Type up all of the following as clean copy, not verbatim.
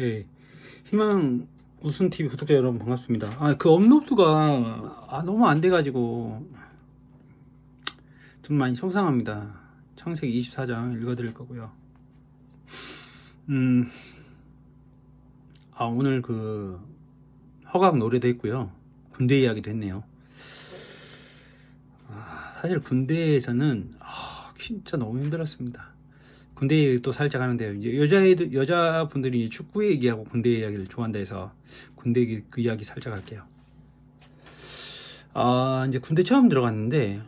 예, 희망 우승TV 구독자 여러분 반갑습니다. 그 업로드가 너무 안 돼가지고 좀 많이 속상합니다. 창세기 24장 읽어드릴 거고요. 오늘 그 허각 노래도 했고요. 군대 이야기도 했네요. 사실 군대에서는 진짜 너무 힘들었습니다. 군대 얘기 또 살짝 하는데요. 이제 여자분들이 축구 얘기하고 군대 이야기를 좋아한다 해서 군대 얘기, 그 이야기 살짝 할게요. 이제 군대 처음 들어갔는데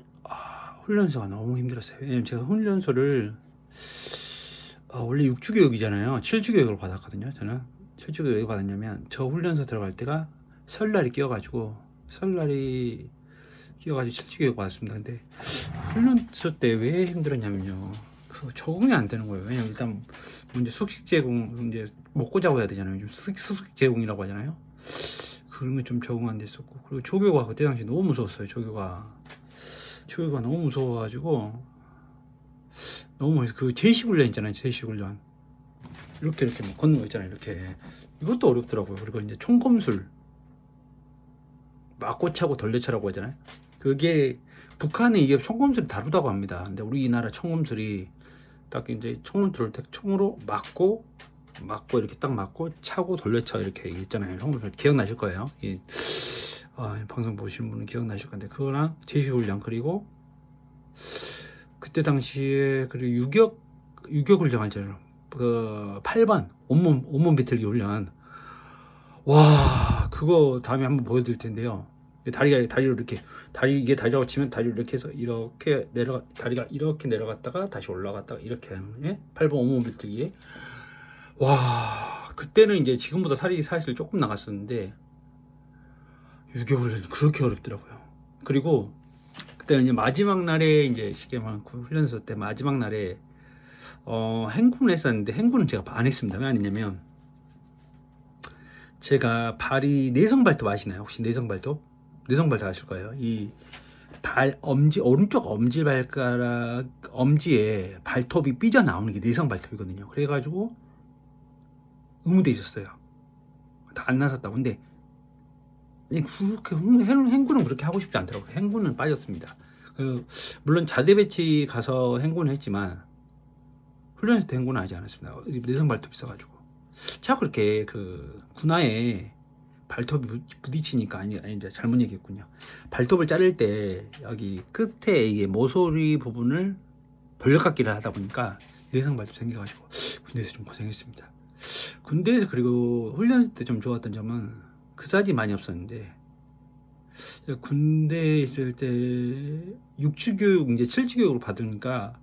훈련소가 너무 힘들었어요. 왜냐면 제가 훈련소를 원래 6주 교육이잖아요. 7주 교육을 받았거든요. 저는 7주 교육을 받았냐면 저 훈련소 들어갈 때가 설날이 끼어가지고 7주 교육 받았습니다. 근데 훈련소 때 왜 힘들었냐면요. 적응이 안 되는 거예요. 왜냐면 일단 먼저 숙식 제공, 이제 먹고 자고 해야 되잖아요. 요즘 숙식 제공이라고 하잖아요. 그런 게 좀 적응 안 됐었고, 그리고 조교가 그때 당시 너무 무서웠어요. 조교가 너무 무서워가지고 너무 그 제식 훈련 있잖아요. 제식 훈련 이렇게 막 걷는 거 있잖아요. 이렇게 이것도 어렵더라고요. 그리고 이제 총검술 맞고 차고 덜레차라고 하잖아요. 그게 북한에 이게 총검술이 다르다고 합니다. 근데 우리나라 총검술이 딱 이제 총을 들을 때 총으로 맞고 이렇게 딱 맞고 차고 돌려차 이렇게 있잖아요. 총검술 기억나실 거예요. 방송 보시는 분은 기억나실 건데 그거랑 제시훈련, 그리고 그때 당시에 그리고 유격 훈련 하잖아요. 그 8번 온몸 비틀기 훈련. 와, 그거 다음에 한번 보여드릴 텐데요. 다리를 이렇게 이게 다리라고 치면 다리를 이렇게 해서 이렇게 다리가 이렇게 내려갔다가 다시 올라갔다가 이렇게 하는, 예? 8번 온몸 비틀기에. 와, 그때는 이제 지금보다 살이 사실 조금 나갔었는데 6개월 훈련이 그렇게 어렵더라고요. 그리고 그때는 이제 마지막 날에 이제 쉽게 말하면 훈련소 때 마지막 날에 행군을 했었는데 행군은 제가 안 했습니다. 왜 안 했냐면 제가 발이 내성발톱 아시나요? 혹시 내성발톱 아실 거예요. 이 오른쪽 엄지에 발톱이 삐져나오는 게 내성발톱이거든요. 그래가지고 의무돼 있었어요. 다 안 나섰다고. 근데 그렇게 행군은 그렇게 하고 싶지 않더라고요. 행군은 빠졌습니다. 물론 자대 배치 가서 행군을 했지만 훈련소 때 행군은 하지 않았습니다. 내성발톱이 있어가지고 자꾸 그렇게 그 군화에 발톱이 부딪히니까 아니 이제 잘못 얘기했군요. 발톱을 자를 때 여기 끝에 이게 모서리 부분을 돌려깎기를 하다 보니까 내성 발톱 생겨가지고 군대에서 좀 고생했습니다. 군대에서 그리고 훈련 때 좀 좋았던 점은 그다지 많이 없었는데 군대에 있을 때 6주 교육 이제 7주 교육을 받으니까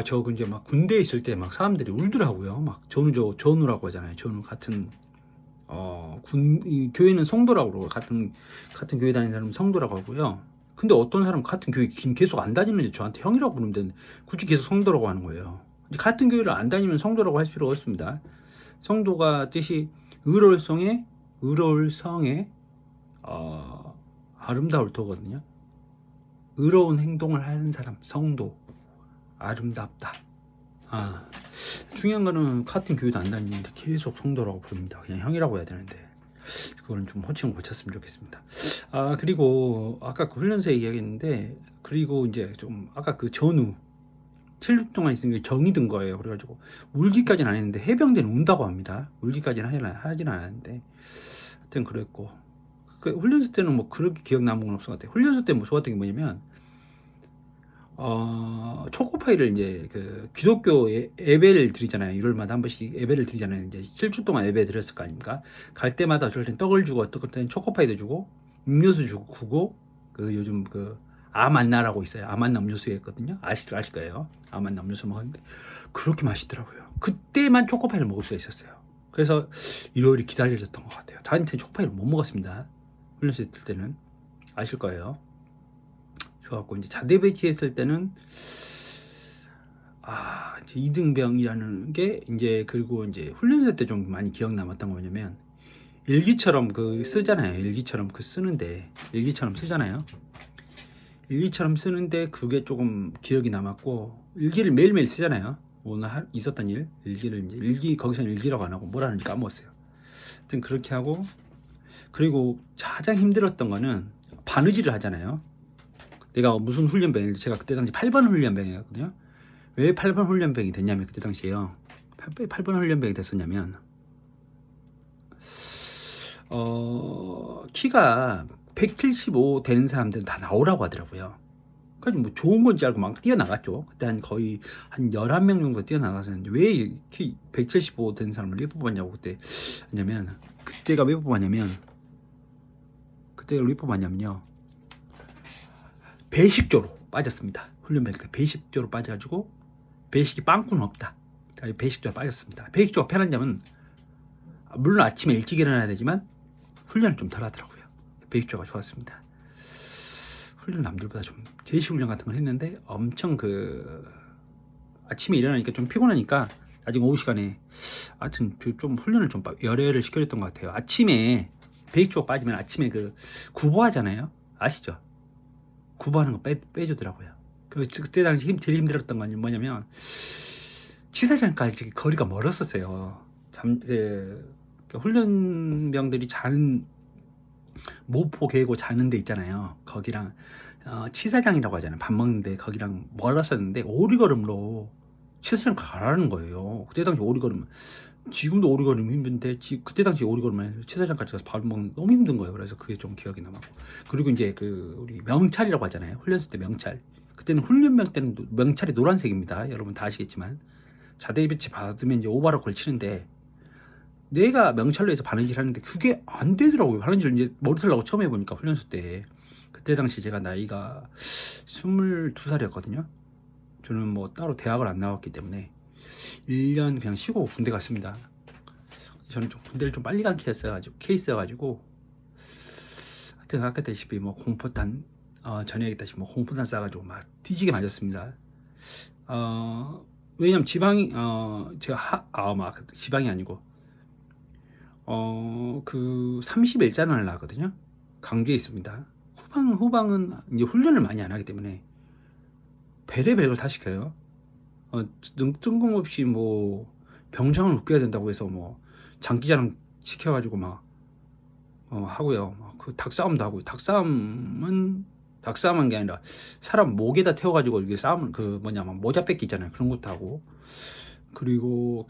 저 이제 막 군대에 있을 때 막 사람들이 울더라고요. 막 전우라고 하잖아요. 전우 같은 교회는 성도라고 그러고 같은 교회 다니는 사람은 성도라고 하고요. 근데 어떤 사람은 같은 교회 계속 안 다니는데 저한테 형이라고 부르면 되는데 굳이 계속 성도라고 하는 거예요. 같은 교회를 안 다니면 성도라고 할 필요가 없습니다. 성도가 뜻이 의로울 성에 아름다울 터거든요. 의로운 행동을 하는 사람, 성도, 아름답다. 중요한 거는 같은 교회도 안 다니는데 계속 성도라고 부릅니다. 그냥 형이라고 해야 되는데 그거는 좀 호칭 고쳤으면 좋겠습니다. 그리고 아까 그 훈련소 얘기했는데, 그리고 이제 좀 아까 그 전후 7주 동안 있으니까 정이 든 거예요. 그래가지고 울기까지는 안 했는데 해병대는 운다고 합니다. 울기까지는 하진 않았는데 하여튼 그랬고, 그 훈련소 때는 뭐 그렇게 기억 남은 건 없을 것 같아요. 훈련소 때 뭐 좋았던 게 뭐냐면 초코파이를 이제 그 기독교 예배를 드리잖아요. 1월마다 한 번씩 예배를 드리잖아요. 이제 7주 동안 예배 드렸을 거 아닙니까? 갈 때마다 어떨 땐 떡을 주고 어떨 땐 초코파이도 주고 음료수 주고 그 요즘 그 아만나라고 있어요. 아만나 음료수가 있거든요. 아실 거예요. 아만나 음료수 먹었는데 그렇게 맛있더라고요. 그때만 초코파이를 먹을 수가 있었어요. 그래서 일요일이 기다려졌던 것 같아요. 저한테 초코파이를 못 먹었습니다. 훈련소 있을 때는 아실 거예요. 좋았고, 이제 자대 배치했을 때는 이제 이등병이라는 게 이제, 그리고 이제 훈련소 때 좀 많이 기억 남았던 거 뭐냐면 일기처럼 그 쓰잖아요. 일기처럼 쓰잖아요. 일기처럼 쓰는데 그게 조금 기억이 남았고, 일기를 매일매일 쓰잖아요. 오늘 있었던 일기를 이제 일기 거기서 일기라고 안 하고 뭐라 하는지 까먹었어요. 하여튼 그렇게 하고 그리고 가장 힘들었던 거는 바느질을 하잖아요. 내가 무슨 훈련병 제가 그때 당시 8번 훈련병이었거든요. 왜 8번 훈련병이 됐냐면 그때 당시에요. 8번 훈련병이 됐었냐면 키가 175 되는 사람들은 다 나오라고 하더라고요. 그래서 뭐 좋은 건지 알고 막 뛰어나갔죠. 그때 거의 한 11명 정도 뛰어나갔었는데 왜 키 175 되는 사람을 왜 뽑았냐고 그때 하냐면 그때가 왜 뽑았냐면요. 배식조로 빠졌습니다. 훈련병 때 배식조로 빠져가지고 배식이 빵꾸는 없다. 배식조가 빠졌습니다. 배식조가 편하냐면 물론 아침에 일찍 일어나야 되지만 훈련을 좀 덜 하더라고요. 배식조가 좋았습니다. 훈련 남들보다 좀 제시 훈련 같은 걸 했는데 엄청 아침에 일어나니까 좀 피곤하니까 나중에 오후 시간에 하여튼 좀 훈련을 좀 열애를 시켜줬던 것 같아요. 아침에 배식조가 빠지면 아침에 구보하잖아요. 아시죠? 구보하는 거 빼주더라고요. 그때 당시 제일 힘들었던 건 뭐냐면 치사장까지 거리가 멀었었어요. 훈련병들이 자는 모포 계고 자는 데 있잖아요. 거기랑 치사장이라고 하잖아요. 밥 먹는데 거기랑 멀었었는데 오리걸음으로 치사장 가라는 거예요. 그때 당시 오리걸음 지금도 오리걸음 힘든데 그때 당시 오리걸음에 치사장까지 가서 밥 먹는 너무 힘든 거예요. 그래서 그게 좀 기억이 남았고 그리고 이제 우리 명찰이라고 하잖아요. 훈련소 때 명찰. 그때는 훈련병 때는 명찰이 노란색입니다. 여러분 다 아시겠지만 자대 배치 받으면 이제 오바로 걸치는데 내가 명찰로 해서 바느질 하는데 그게 안 되더라고요. 바느질 이제 머리털 나고 처음 해보니까 훈련소 때 그때 당시 제가 나이가 22살이었거든요. 저는 뭐 따로 대학을 안 나왔기 때문에 1년 그냥 쉬고 군대 갔습니다. 저는 좀 군대를 좀 빨리 간 케이스여가지고 하여튼 아까 다시피 뭐 공포탄 전에 얘기했다시피 뭐 공포탄 쏴가지고 막 뒤지게 맞았습니다. 왜냐면 지방이 제가 지방이 아니고 그 31자단을 나거든요. 강주에 있습니다. 후방은 이제 훈련을 많이 안 하기 때문에 별의별 다 시켜요. 뜬금없이 뭐 병장을 웃겨야 된다고 해서 뭐 장기자랑 시켜가지고 막 하고요. 그 닭싸움도 하고 닭싸움한 게 아니라 사람 목에다 태워가지고 이게 싸움을 모자 뺏기 있잖아요. 그런 것도 하고 그리고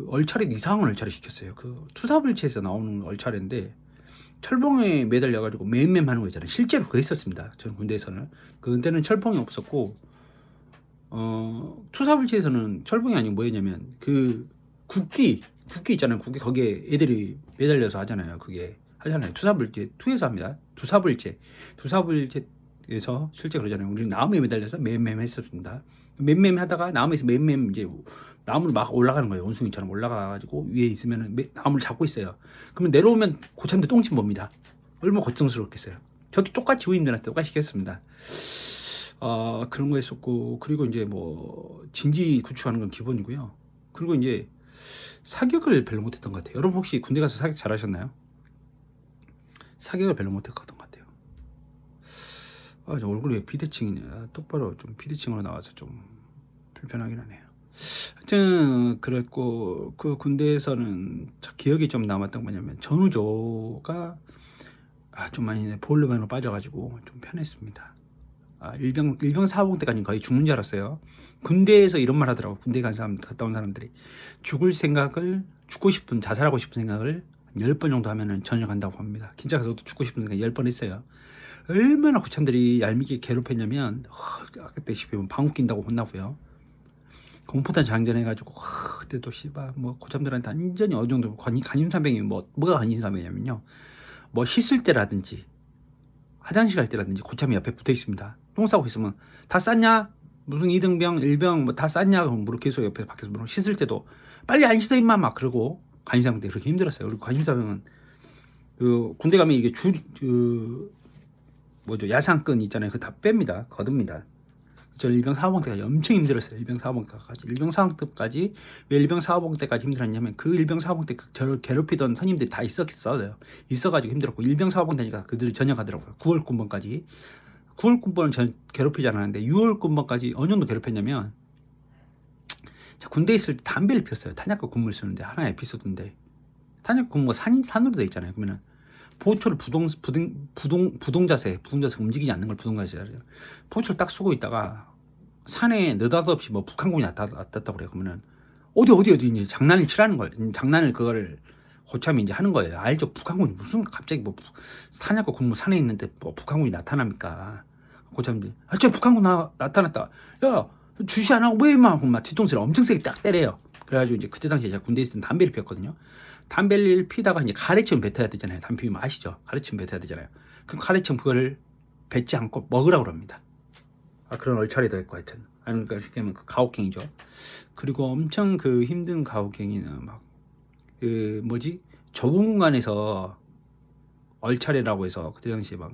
얼차례 이상한 얼차례 시켰어요. 투사불체에서 나오는 얼차례인데 철봉에 매달려가지고 맴맴 하는 거 있잖아요. 실제로 그거 했었습니다. 저는 군대에서는 그때는 철봉이 없었고 투사불체에서는 철봉이 아니고 뭐였냐면 국기 있잖아요. 국기 거기에 애들이 매달려서 하잖아요. 그게 하잖아요. 투사불체 2에서 합니다. 투사불체에서 실제 그러잖아요. 우리는 나무에 매달려서 맴맴 했었습니다. 맴맴 하다가 나무에서 맴맴 이제 나무를 막 올라가는 거예요. 원숭이처럼 올라가가지고 위에 있으면 나무를 잡고 있어요. 그러면 내려오면 고참들 똥침 봅니다. 얼마나 걱정스럽겠어요. 저도 똑같이 후임들한테 똑같이 했습니다. 그런 거 했었고 그리고 이제 뭐 진지 구축하는 건 기본이고요. 그리고 이제 사격을 별로 못했던 것 같아요. 여러분 혹시 군대 가서 사격 잘하셨나요? 사격을 별로 못했던 것 같아요. 저 얼굴이 왜 비대칭이냐. 똑바로 좀 비대칭으로 나와서 좀 불편하긴 하네요. 하여튼 그랬고 그 군대에서는 기억이 좀 남았던 거 뭐냐면 전우조가 좀 많이 볼륨으로 빠져가지고 좀 편했습니다. 일병 사봉 때까지 거의 죽는 줄 알았어요. 군대에서 이런 말 하더라고. 군대 갔다 온 사람들이 죽고 싶은 자살하고 싶은 생각을 10번 정도 하면은 전역한다고 합니다. 진짜 저도 죽고 싶은 생각 10번 했어요. 얼마나 고참들이 얄밉게 괴롭혔냐면 그때 보면 방귀 낀다고 혼나고요. 공포탄 장전해가지고 그때도 뭐 고참들한테 완전히 어느 정도 간임사병이 뭐가 간임사병이냐면요. 뭐 씻을 때라든지 화장실 갈 때라든지 고참이 옆에 붙어 있습니다. 똥 싸고 있으면 다 쌌냐? 무슨 2등병, 1병 뭐 다 쌌냐? 그럼 계속 옆에서 밖에서 물어 씻을 때도 빨리 안 씻어 임마 막 그러고 간임사병 때 그렇게 힘들었어요. 그리고 간임사병은 군대 가면 이게 야상끈 있잖아요. 그거 다 뺍니다. 거둡니다. 저 일병 사호봉 때까지 엄청 힘들었어요. 일병 사호봉 때까지. 일병 사호봉 때까지 왜 일병 사호봉 때까지 힘들었냐면 그 일병 사호봉 때 저를 괴롭히던 선임들이 다 있어가지고 힘들었고 일병 사호봉 되니까 그들이 전역하더라고요. 9월 군번까지. 9월 군번은 괴롭히지 않았는데 6월 군번까지 어느 정도 괴롭혔냐면 군대에 있을 때 담배를 피웠어요. 탄약과 군무를 쓰는데 하나의 에피소드인데 탄약과 군무가 산으로 돼 있잖아요. 그러면은 보초를 부동자세 움직이지 않는 걸 부동자세래요. 보초를 딱 쏘고 있다가 산에 느닷없이 뭐 북한군이 나타났다고 그래요. 그러면은 어디 이제 장난을 치라는 거예요. 장난을 그거를 고참이 이제 하는 거예요. 알죠? 북한군이 무슨 갑자기 뭐 탄약과 군무 산에 있는데 뭐 북한군이 나타납니까? 고참들이 저 북한군 나타났다. 야 주시 안 하고 왜 임마 막 뒤통수를 엄청 세게 딱 때려요. 그래가지고 이제 그때 당시에 제가 군대에 있을 때 담배를 피웠거든요. 담배를 피다가 이제 가래처럼 뱉어야 되잖아요. 담배 피우면 아시죠? 가래처럼 뱉어야 되잖아요. 그럼 가래처럼 그거를 뱉지 않고 먹으라고 합니다. 그런 얼차리도 있고 하여튼. 그러니까 쉽게 하면 그 가혹행위죠. 그리고 엄청 그 힘든 가혹행위는 막 그 뭐지? 좁은 공간에서 얼차례라고 해서 그때 당시에 막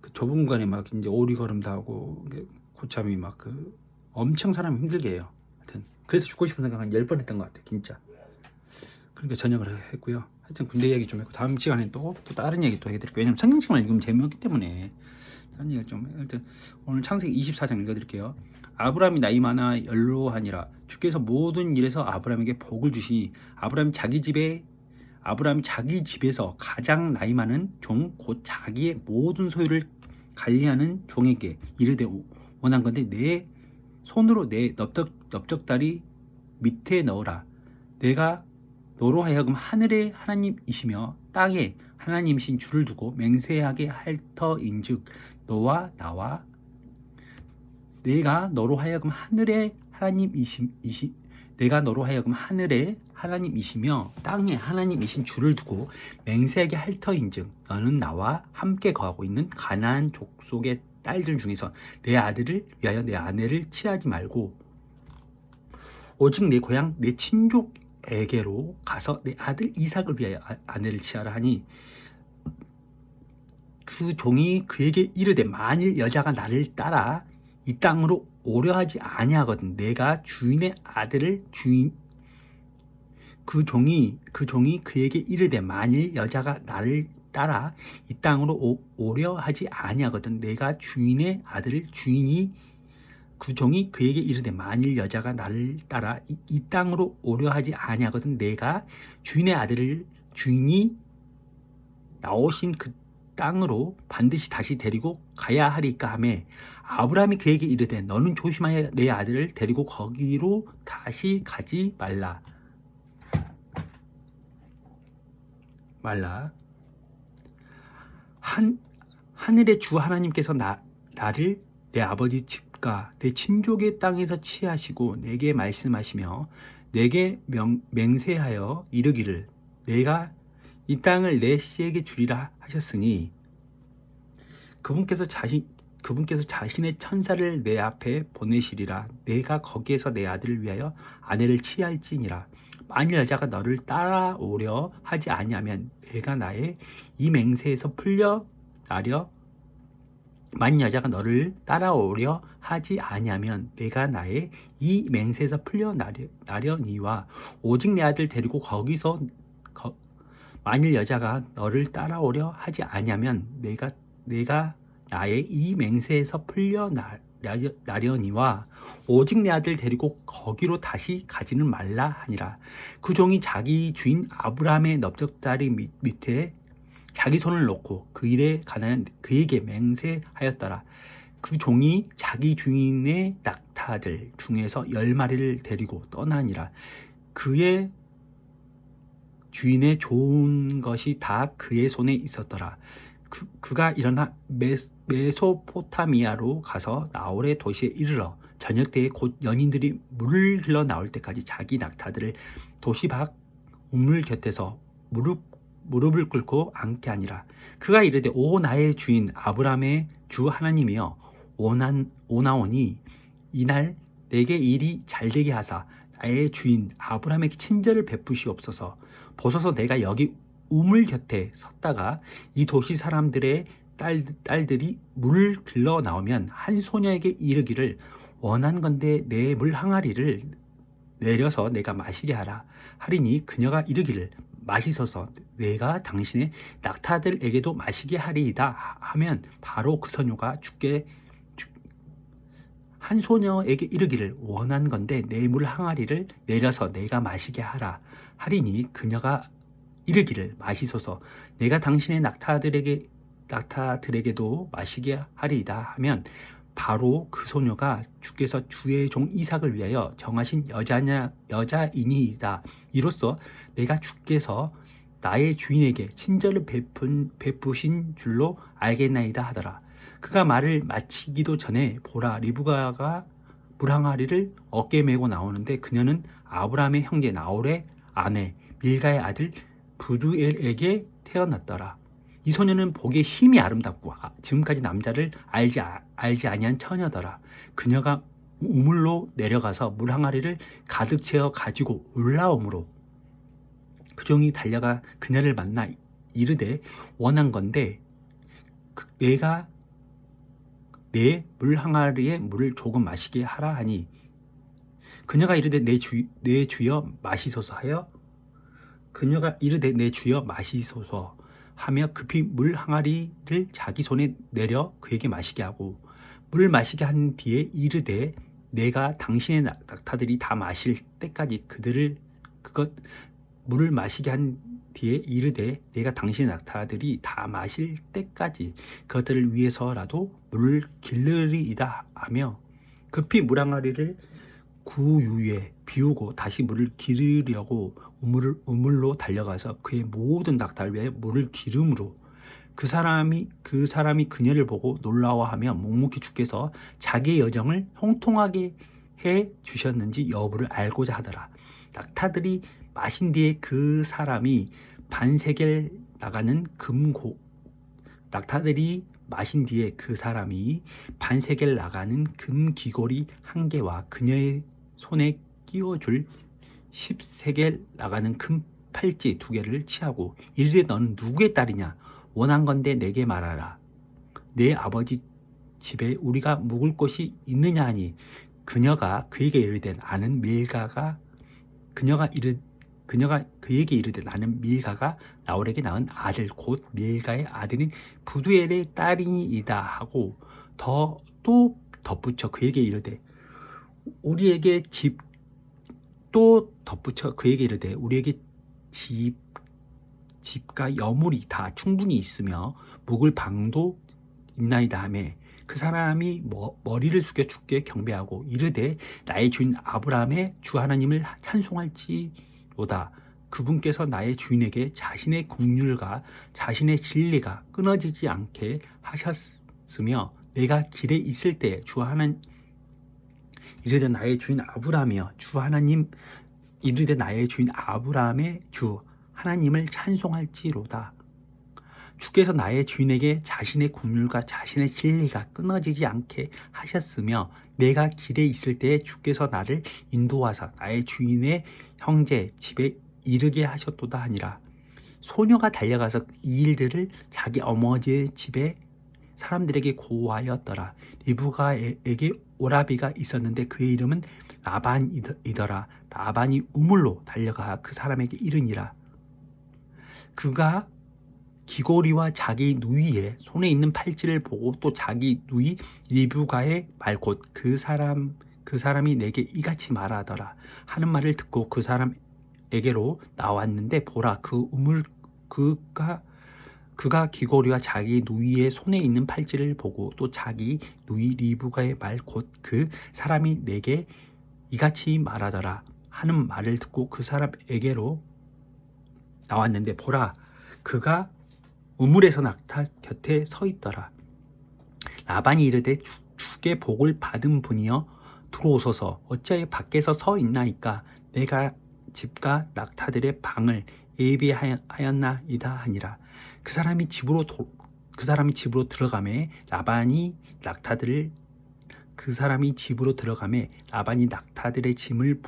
그 좁은 공간에 막 이제 오리걸음도 하고 고참이 막 그 엄청 사람 힘들게 해요. 하여튼 그래서 죽고 싶은 생각 한 10번 했던 것 같아요. 진짜. 그러니까 전역을 했고요. 하여튼 군대 얘기 좀 했고 다음 시간에 또 다른 얘기 또 해드릴게요. 왜냐면 성경책만 읽으면 재미없기 때문에 다른 얘기 좀. 하여튼 오늘 창세기 24장 읽어드릴게요. 아브라함이 나이 많아 연로하니라. 주께서 모든 일에서 아브라함에게 복을 주시니 아브라함이 자기 집에서 가장 나이 많은 종 곧 자기의 모든 소유를 관리하는 종에게 이르되 원한 건데 내 손으로 내 넓적다리 밑에 넣으라. 내가 너로 하여금 하늘의 하나님이시며 땅의 하나님이신 주를 두고 맹세하게 할 터인즉 너와 나와 내가 너로 하여금 하늘의 하나님이시며 땅의 하나님이신 주를 두고 맹세하게 할 터인즉 너는 나와 함께 거하고 있는 가나안 족속의 딸들 중에서 내 아들을 위하여 내 아내를 취하지 말고 오직 내 고향 내 친족에게로 가서 내 아들 이삭을 위하여 아내를 취하라 하니 그 종이 그에게 이르되 만일 여자가 나를 따라 이 땅으로 오려 하지 아니하거든 내가 주인의 아들을 그 종이 그에게 이르되 만일 여자가 나를 따라 이 땅으로 오려 하지 아니하거든 내가 주인의 아들을 그 종이 그에게 이르되 만일 여자가 나를 따라 이 땅으로 오려 하지 아니하거든 내가 주인의 아들을 주인이 나오신 그 땅으로 반드시 다시 데리고 가야 하리까 하매 아브라함이 그에게 이르되 너는 조심하여 내 아들을 데리고 거기로 다시 가지 말라. 하늘의 주 하나님께서 나를 내 아버지 집과 내 친족의 땅에서 취하시고 내게 말씀하시며 내게 맹세하여 이르기를 내가 이 땅을 내 씨에게 주리라 하셨으니 그분께서 자신의 천사를 내 앞에 보내시리라. 내가 거기에서 내 아들을 위하여 아내를 취할지니라. 만일 여자가 너를 따라오려 하지 아니하면 내가 나의 이 맹세에서 만일 여자가 너를 따라오려 하지 아니하면 내가 나의 이 맹세에서 풀려나려니와 오직 내 아들 데리고 거기서 만일 여자가 너를 따라오려 하지 아니하면 내가 나의 이 맹세에서 풀려나려니와 오직 내 아들 데리고 거기로 다시 가지는 말라 하니라. 그 종이 자기 주인 아브라함의 넓적다리 밑에 자기 손을 놓고 그 일에 관하여 그에게 맹세하였더라. 그 종이 자기 주인의 낙타들 중에서 10마리를 데리고 떠나니라. 그의 주인의 좋은 것이 다 그의 손에 있었더라. 그가 일어나 메소포타미아로 가서 나홀의 도시에 이르러 저녁 때에 곧 연인들이 물을 흘러 나올 때까지 자기 낙타들을 도시 밖 우물 곁에서 무릎을 꿇고 앉게 하니라. 그가 이르되 오 나의 주인 아브라함의 주 하나님이여 오나오니 이날 내게 일이 잘되게 하사 나의 주인 아브라함에게 친절을 베푸시옵소서. 보소서 내가 여기 우물 곁에 섰다가 이 도시 사람들의 딸들이 물을 들러 나오면 한 소녀에게 이르기를 원한건대 내 물 항아리를 내려서 내가 마시게 하라 하리니 그녀가 이르기를 마시소서 내가 당신의 낙타들에게도 마시게 하리이다 하면 바로 그 소녀가 한 소녀에게 이르기를 원한 건대 내 물 항아리를 내려서 내가 마시게 하라 하리니 그녀가 이르기를 마시소서 내가 당신의 낙타들에게도 마시게 하리이다 하면 바로 그 소녀가 주께서 주의 종 이삭을 위하여 정하신 여자이니이다. 이로써 내가 주께서 나의 주인에게 친절을 베푸신 줄로 알겠나이다 하더라. 그가 말을 마치기도 전에 보라 리브가가 물항아리를 어깨에 메고 나오는데 그녀는 아브라함의 형제 나홀의 아내 밀가의 아들 부두엘에게 태어났더라. 이 소녀는 보기에 심히 아름답고 지금까지 남자를 알지 아니한 처녀더라. 그녀가 우물로 내려가서 물항아리를 가득 채워 가지고 올라오므로 그 종이 달려가 그녀를 만나 이르되 원한 건대 내가 내 물항아리에 물을 조금 마시게 하라 하니 그녀가 이르되 내 주여 마시소서 하여 그녀가 이르되 내 주여 마시소서 하며 급히 물 항아리를 자기 손에 내려 그에게 마시게 하고 물을 마시게 한 뒤에 이르되 내가 당신의 낙타들이 다 마실 때까지 물을 마시게 한 뒤에 이르되 내가 당신의 낙타들이 다 마실 때까지 그것들을 위해서라도 물을 기르리이다 하며 급히 물 항아리를 구유에 비우고 다시 물을 기르려고 우물로 달려가서 그의 모든 낙타를 위해 물을 기름으로 그 사람이 그녀를 보고 놀라워하며 묵묵히 주께서 자기의 여정을 형통하게 해 주셨는지 여부를 알고자 하더라. 낙타들이 마신 뒤에 그 사람이 반세겔 나가는 금 귀고리 한 개와 그녀의 손에 끼워줄 10세겔 나가는 금 팔찌 2개를 취하고 이르되 너는 누구의 딸이냐 원한 건대 내게 말하라. 내 아버지 집에 우리가 묵을 곳이 있느냐 하니 그녀가 그에게 이르되 나는 밀가가 나홀에게 낳은 아들 곧 밀가의 아들인 부두엘의 딸이니이다 하고 또 덧붙여 그에게 이르되 우리에게 집과 여물이 다 충분히 있으며 묵을 방도 있나이다 하매 그 사람이 머리를 숙여 주께 경배하고 이르되 나의 주인 아브라함의 주 하나님을 찬송할지로다. 그분께서 나의 주인에게 자신의 긍휼과 자신의 진리가 끊어지지 않게 하셨으며 내가 길에 있을 때 주 하나님 이르되 나의 주인 아브라함이여 주 하나님 이르되 나의 주인 아브라함의 주 하나님을 찬송할지로다. 주께서 나의 주인에게 자신의 긍휼과 자신의 진리가 끊어지지 않게 하셨으며 내가 길에 있을 때 주께서 나를 인도하사 나의 주인의 형제 집에 이르게 하셨도다 하니라. 소녀가 달려가서 이 일들을 자기 어머니의 집에 사람들에게 고하였더라. 리브가에게 오라비가 있었는데 그의 이름은 라반이더라. 라반이 우물로 달려가 그 사람에게 이르니라. 그가 귀고리와 자기 누이의 손에 있는 팔찌를 보고 또 자기 누이 리브가의 말 곧 그 사람이 내게 이같이 말하더라 하는 말을 듣고 그 사람에게로 나왔는데 보라 그가 귀고리와 자기 누이의 손에 있는 팔찌를 보고 또 자기 누이 리브가의 말 곧 그 사람이 내게 이같이 말하더라 하는 말을 듣고 그 사람에게로 나왔는데 보라 그가 우물에서 낙타 곁에 서 있더라. 라반이 이르되 주께 복을 받은 분이여 들어오소서 어찌하여 밖에서 서 있나이까 내가 집과 낙타들의 방을 예비하였나이다 하니라. 그 사람이 집으로 들어가매 라반이 낙타들의 짐을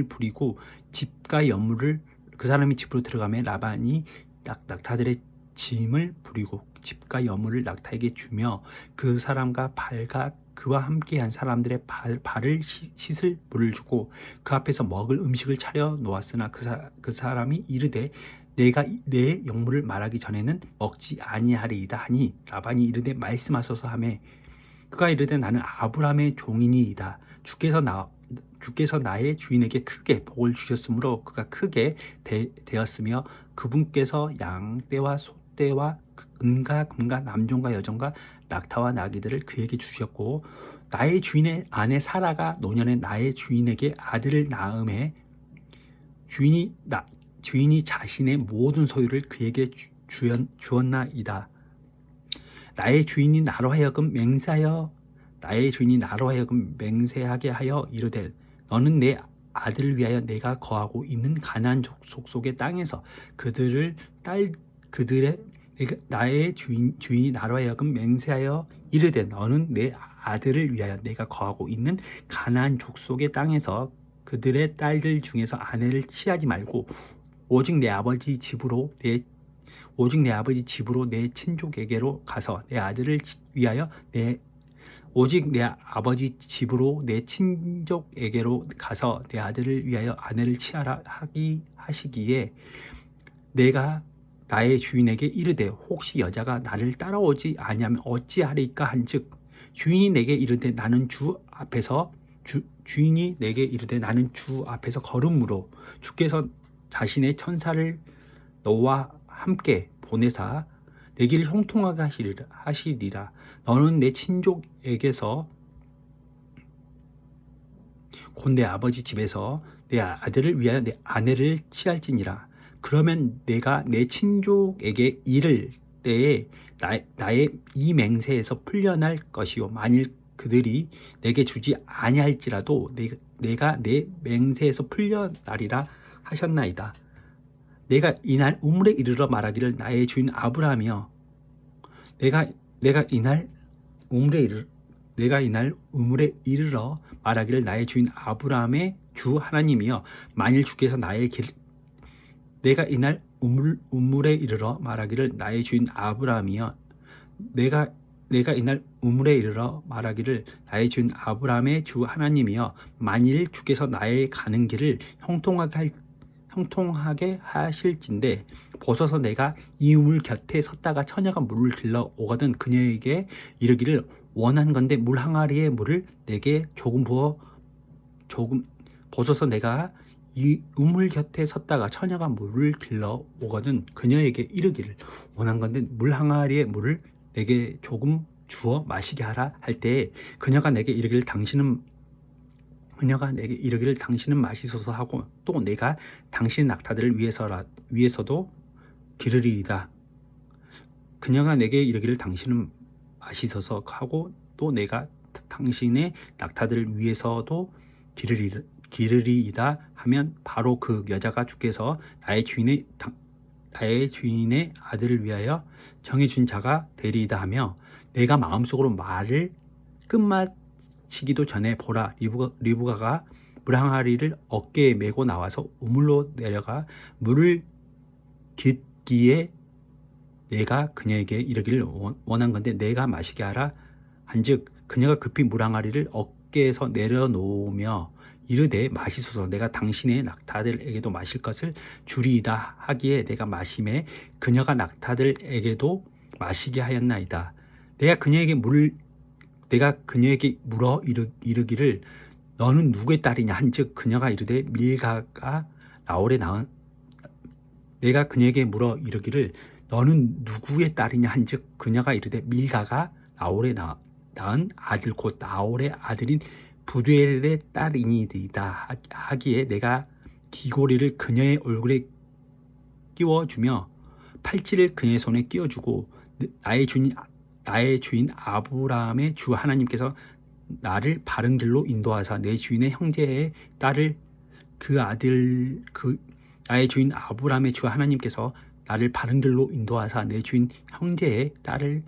부리고 집과 여물을 그 사람이 집으로 들어가매 라반이 낙타들의 짐을 부리고 집과 여물을 낙타에게 주며 그 사람과 그와 함께한 사람들의 발을 씻을 물을 주고 그 앞에서 먹을 음식을 차려 놓았으나 그 사람이 이르되 내가 내 영물을 말하기 전에는 먹지 아니하리이다 하니 라반이 이르되 말씀하소서 하매 그가 이르되 나는 아브라함의 종이니이다. 주께서 나의 주인에게 크게 복을 주셨으므로 그가 크게 되었으며 그분께서 양떼와 소떼와 은과 금과 남종과 여종과 낙타와 나귀들을 그에게 주셨고 나의 주인의 아내 사라가 노년에 나의 주인에게 아들을 낳음에 주인이 자신의 모든 소유를 그에게 주었나이다. 나의 주인이 나로 하여금 맹세하게 하여 이르되 너는 내 아들을 위하여 내가 거하고 있는 가나안 족속 속의 땅에서 나의 주인이 나로 하여금 맹세하여 이르되 너는 내 아들을 위하여 내가 거하고 있는 가나안 족속의 땅에서 그들의 딸들 중에서 아내를 취하지 말고 오직 내 아버지 집으로 내 친족에게로 가서 내 아들을 위하여 아내를 취하라 하시기에 내가 나의 주인에게 이르되 혹시 여자가 나를 따라오지 아니하면 어찌하리까 한즉 주인이 내게 이르되 나는 주 앞에서 걸음으로 주께서 자신의 천사를 너와 함께 보내사 내 길을 형통하게 하시리라. 너는 내 친족에게서 곧 내 아버지 집에서 내 아들을 위하여 내 아내를 취할지니라. 그러면 내가 내 친족에게 이를 때에 나의 이 맹세에서 풀려날 것이요 만일 그들이 내게 주지 아니할지라도 내가 내 맹세에서 풀려나리라 하셨나이다. 내가 이날 우물에 이르러 말하기를 나의 주인 아브라함이여 내가 이날 우물에 이르러 말하기를 나의 주인 아브라함의 주 하나님이여 만일 주께서 내가 이날 우물에 이르러 말하기를 나의 주인 아브라함이여 내가 이날 우물에 이르러 말하기를 나의 주인 아브라함의 주 하나님이여 만일 주께서 나의 가는 길을 형통하게 하실진데 보소서 내가 이 우물 곁에 섰다가 처녀가 물을 길러 오거든 그녀에게 이르기를 원한건대 물 항아리에 물을 내게 보소서 내가 이 우물 곁에 섰다가 처녀가 물을 길러 오거든 그녀에게 이르기를 원한건대 물 항아리에 물을 내게 조금 주어 마시게 하라 할 때에 그녀가 내게 이르기를 당신은 마시소서 하고 또 내가 당신의 낙타들을 위해서도 기르리이다. 그녀가 내게 이르기를 당신은 마시소서 하고 또 내가 당신의 낙타들을 위해서도 기르리이다 하면 바로 그 여자가 주께서 나의 주인의 아들을 위하여 정해준 자가 되리이다 하며 내가 마음속으로 말을 끝마치기도 전에 보라 리브가가 물 항아리를 어깨에 메고 나와서 우물로 내려가 물을 깃기에 내가 그녀에게 이르기를 원한건대 내가 마시게 하라 한즉 그녀가 급히 물 항아리를 어깨에서 내려놓으며 이르되 마시소서 내가 당신의 낙타들에게도 마실 것을 주리이다 하기에 내가 마심에 그녀가 낙타들에게도 마시게 하였나이다. 내가 그녀에게 물어 이르기를 너는 누구의 딸이냐 한즉 그녀가 이르되 밀가가 나홀에 낳은 내가 그녀에게 물어 이르기를 너는 누구의 딸이냐 한즉 그녀가 이르되 밀가가 나홀에 낳은 아들 곧 나홀의 아들인 부두엘의 딸이니이다 하기에 내가 귀고리를 그녀의 얼굴에 끼워주며 팔찌를 그녀의 손에 끼워주고 나의 주인 아브라함의 주 하나님께서 나를 바른 길로 인도하사 내 주인의 형제의 딸을 나의 주인 아브라함의 주 하나님께서 나를 바른 길로 인도하사 내 주인 형제의 딸을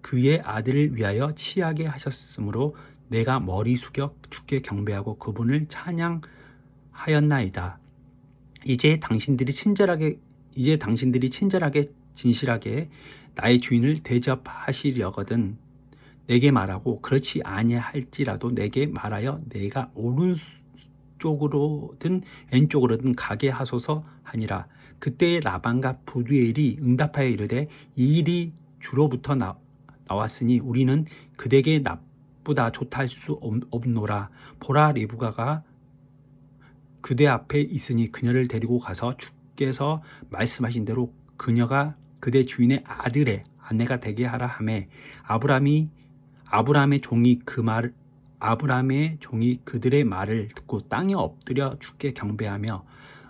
그의 아들을 위하여 취하게 하셨으므로 내가 머리 숙여 주께 경배하고 그분을 찬양하였나이다. 이제 당신들이 친절하게 진실하게 나의 주인을 대접하시려거든 내게 말하고 그렇지 아니할지라도 내게 말하여 내가 오른쪽으로든 왼쪽으로든 가게 하소서 하니라. 그때에 라반과 부두엘이 응답하여 이르되 이 일이 주로부터 나왔으니 우리는 그대에게 것보다 좋다 할 수 없노라. 보라, 리브가가 그대 앞에 있으니 그녀를 데리고 가서 주께서 말씀하신 대로 그녀가 그대 주인의 아들의 아내가 되게 하라 하매 아브라함의 종이 그들의 말을 듣고 땅에 엎드려 주께 경배하며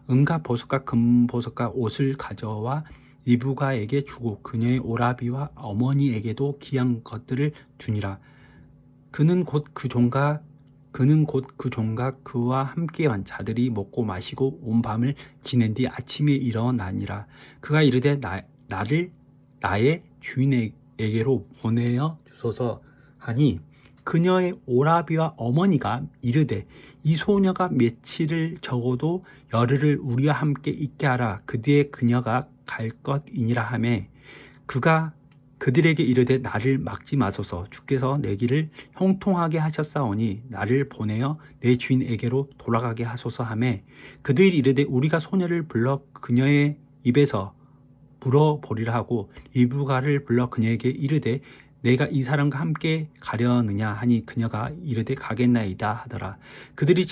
은과 보석과 금보석과 옷을 가져와 리브가에게 주고 그녀의 오라비와 어머니에게도 귀한 것들을 주니라. 그는 곧 그 종과 그와 함께한 자들이 먹고 마시고 온 밤을 지낸 뒤 아침에 일어나니라. 그가 이르되 나를 나의 주인에게로 보내어 주소서 하니 그녀의 오라비와 어머니가 이르되 이 소녀가 며칠을 적어도 열흘을 우리와 함께 있게 하라. 그 뒤에 그녀가 갈 것이니라 하매 그가 그들에게 이르되 나를 막지 마소서. 주께서 내 길을 형통하게 하셨사오니 나를 보내어 내 주인에게로 돌아가게 하소서 하매 그들이 이르되 우리가 소녀를 불러 그녀의 입에서 물어보리라 하고 리브가를 불러 그녀에게 이르되 내가 이 사람과 함께 가려느냐 하니 그녀가 이르되 가겠나이다 하더라. 그들이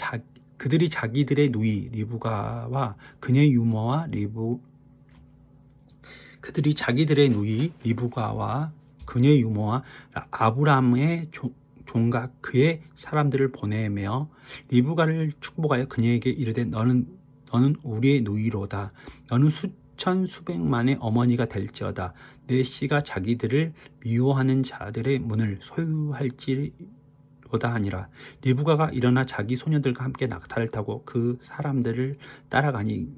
자기들의 누이 리브가와 그녀의 유모와 아브라함의 종각 그의 사람들을 보내며 리브가를 축복하여 그녀에게 이르되 너는 우리의 누이로다. 너는 수천 수백만의 어머니가 될지어다. 내 씨가 자기들을 미워하는 자들의 문을 소유할지로다 하니라. 리브가가 일어나 자기 소녀들과 함께 낙타를 타고 그 사람들을 따라가니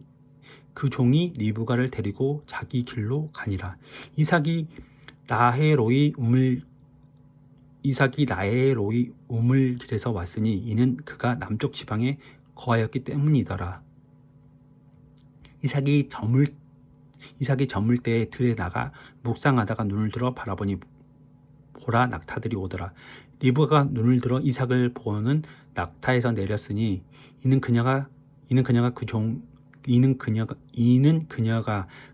그 종이 리브가를 데리고 자기 길로 가니라. 이삭이 라헬로이 우물길에서 왔으니 이는 그가 남쪽 지방에 거하였기 때문이더라. 이삭이 저물 때에 들에 나가 묵상하다가 눈을 들어 바라보니 보라 낙타들이 오더라. 리브가가 눈을 들어 이삭을 보고는 낙타에서 내렸으니 이는 그녀가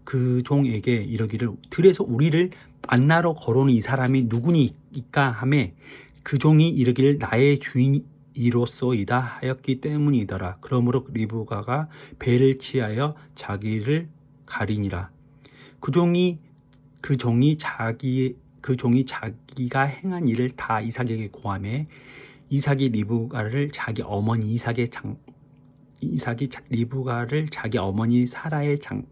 그 종에게 이르기를 들에서 우리를 만나러 걸어오는 이 사람이 누구니까 하매 그 종이 이르기를 나의 주인이로소이다 하였기 때문이더라. 그러므로 리브가가 배를 치하여 자기를 가리니라. 그 종이 자기가 행한 일을 다 이삭에게 고하매 이삭이 리브가를 자기 어머니 사라의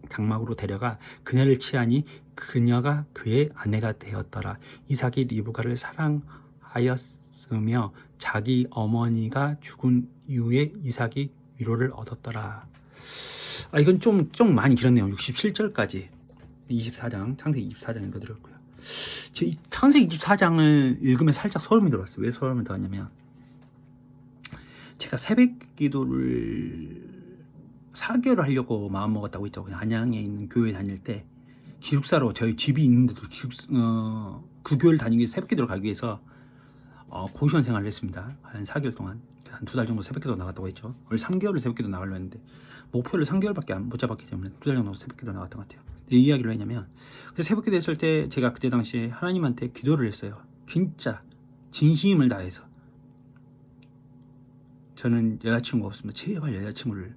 장막으로 데려가 그녀를 취하니 그녀가 그의 아내가 되었더라. 이삭이 리브가를 사랑하였으며 자기 어머니가 죽은 이후에 이삭이 위로를 얻었더라. 이건 좀 많이 길었네요. 67절까지 24장 창세기 24장 읽어드렸고요. 창세기 24장을 읽으면 살짝 소름이 돋았어요. 왜 소름이 돋았냐면 제가 새벽 기도를 4개월을 하려고 마음먹었다고 했죠. 안양에 있는 교회 다닐 때 기숙사로 저희 집이 있는데도 그 교회를 다니기 위해서 새벽 기도를 가기 위해서 고시원 생활을 했습니다. 한 4개월 동안 한 2달 정도 새벽 기도 나갔다고 했죠. 원래 3개월을 새벽 기도 나가려고 했는데 목표를 3개월밖에 못 잡았기 때문에 2달 정도 새벽 기도 나갔던 것 같아요. 이 이야기를 했냐면 새벽 기도 했을 때 제가 그때 당시에 하나님한테 기도를 했어요. 진짜 진심을 다해서 저는 여자친구가 없습니다. 제발 여자친구를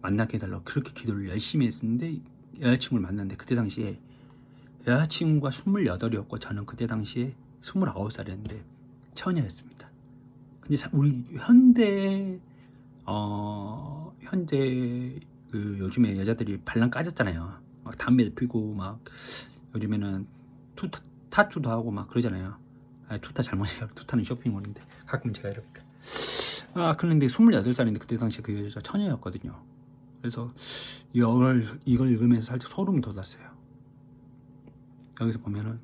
만나게 해달라고 그렇게 기도를 열심히 했었는데 여자친구를 만났는데 그때 당시에 여자친구가 28이었고 저는 그때 당시에 29살이었는데 처녀였습니다. 근데 우리 현대 그 요즘에 여자들이 발랑 까졌잖아요. 막 담배 피고 막 요즘에는 타투도 하고 막 그러잖아요. 투타 잘못이에요. 투타는 쇼핑몰인데 가끔 제가 이렇게 그런데 28살인데 그때 당시에 그 여자 처녀였거든요. 그래서 이걸 읽으면서 살짝 소름이 돋았어요. 여기서 보면은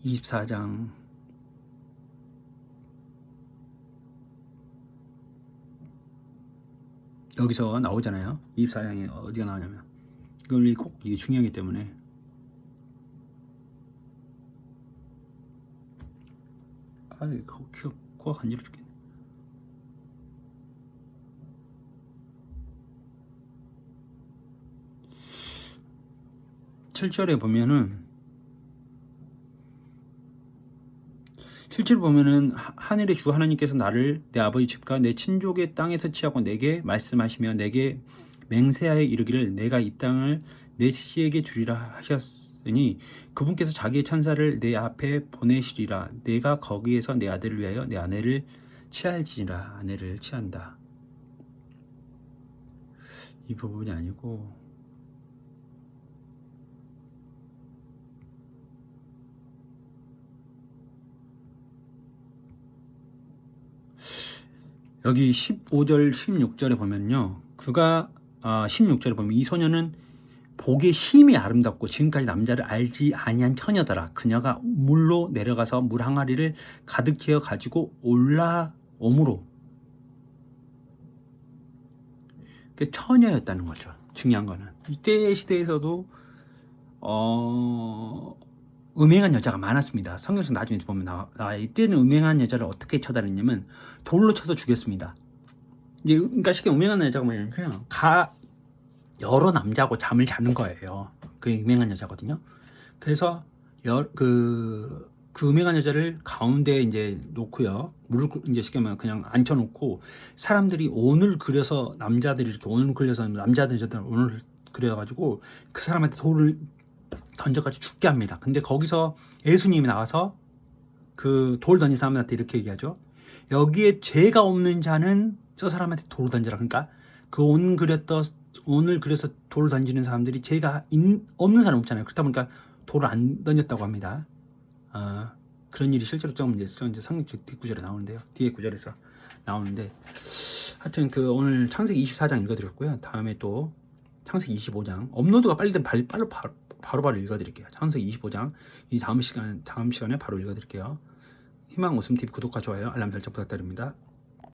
24장 여기서 나오잖아요. 24장에 어디가 나오냐면 이걸 꼭 이게 중요하기 때문에 코가 간지러 죽겠네. 7절에 보면은 실제로 보면은 하늘의 주 하나님께서 나를 내 아버지 집과 내 친족의 땅에서 취하고 내게 말씀하시며 내게 맹세하여 이르기를 내가 이 땅을 내 씨에게 주리라 하셨으니 그분께서 자기의 천사를 내 앞에 보내시리라. 내가 거기에서 내 아들을 위하여 내 아내를 취할지니라. 아내를 취한다. 이 부분이 아니고 여기 15절 16절에 보면요. 그가 16절에 보면 이 소녀는 보기에 심히 아름답고 지금까지 남자를 알지 아니한 처녀더라. 그녀가 물로 내려가서 물 항아리를 가득 채워 가지고 올라옴으로 처녀였다는 거죠. 중요한 거는 이때 시대에서도 음행한 여자가 많았습니다. 성경에서 나중에 보면 나와 이때는 음행한 여자를 어떻게 처단했냐면 돌로 쳐서 죽였습니다. 이제 그러니까 쉽게 음행한 여자가 뭐냐면 그냥 여러 남자하고 잠을 자는 거예요. 그게 음행한 여자거든요. 그래서 그 음행한 여자를 가운데 이제 놓고요. 물을 이제 쉽게 말하면 그냥 앉혀놓고 사람들이 온을 그려서 남자들이 이렇게 온을 그려서 남자들 여자들 온을 그려가지고 그 사람한테 돌을 던져가지고 죽게 합니다. 근데 거기서 예수님이 나와서 그 돌 던진 사람한테 이렇게 얘기하죠. 여기에 죄가 없는 자는 저 사람한테 돌을 던져라. 그러니까 그 온을 그려서 돌을 던지는 사람들이 죄가 없는 사람 없잖아요. 그렇다 보니까 돌을 안 던졌다고 합니다. 그런 일이 실제로 좀 이제 성경 뒷구절에 나오는데요. 뒤에 구절에서 나오는데 하여튼 그 오늘 창세기 24장 읽어드렸고요. 다음에 또 창세기 25장 업로드가 빨리 되면 바로 읽어드릴게요. 창세기 25장 이 다음 시간에 바로 읽어드릴게요. 희망 웃음 TV 구독과 좋아요 알람 설정 부탁드립니다.